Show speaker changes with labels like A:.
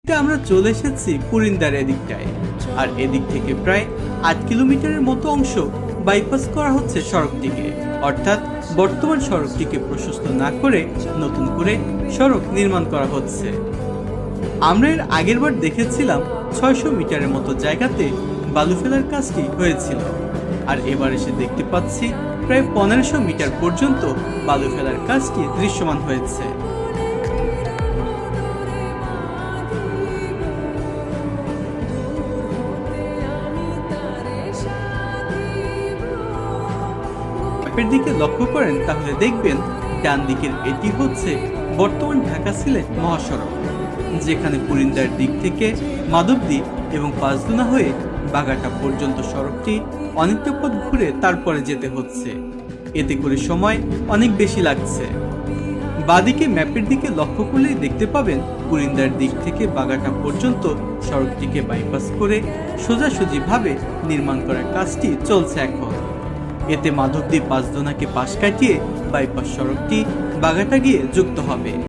A: আমরা চলে এসেছি পুরিন্দার এদিকটায়। আর এদিক থেকে প্রায় ৮ কিলোমিটারের মতো অংশ বাইপাস করা হচ্ছে সড়কটিকে, অর্থাৎ বর্তমান সড়কটিকে প্রশস্ত না করে নতুন করে সড়ক নির্মাণ করা হচ্ছে। আমরা এর আগের বার দেখেছিলাম ৬০০ মিটারের মতো জায়গাতে বালু ফেলার কাজটি হয়েছিল, আর এবার এসে দেখতে পাচ্ছি প্রায় ১৫০০ মিটার পর্যন্ত বালু ফেলার কাজটি দৃশ্যমান হয়েছে। ম্যাপের দিকে লক্ষ্য করেন তাহলে দেখবেন ডান দিকের এটি হচ্ছে বর্তমান ঢাকা সিলেট মহাসড়ক, যেখানে পুরিন্দার দিক থেকে মাধবদী এবং পাঁচদুনা হয়ে বাগাটা পর্যন্ত সড়কটি অনেকটা পথ ঘুরে তারপরে যেতে হচ্ছে। এতে করে সময় অনেক বেশি লাগছে। বাদিকে ম্যাপের দিকে লক্ষ্য করলেই দেখতে পাবেন পুরিন্দার দিক থেকে বাগাটা পর্যন্ত সড়কটিকে বাইপাস করে সোজাসুজিভাবে নির্মাণ করার কাজটি চলছে এখন। এতে মাধবদী পাঁচদোনাকে পাশ কাটিয়ে বাইপাস সড়কটি বাগাটা গিয়ে যুক্ত হবে।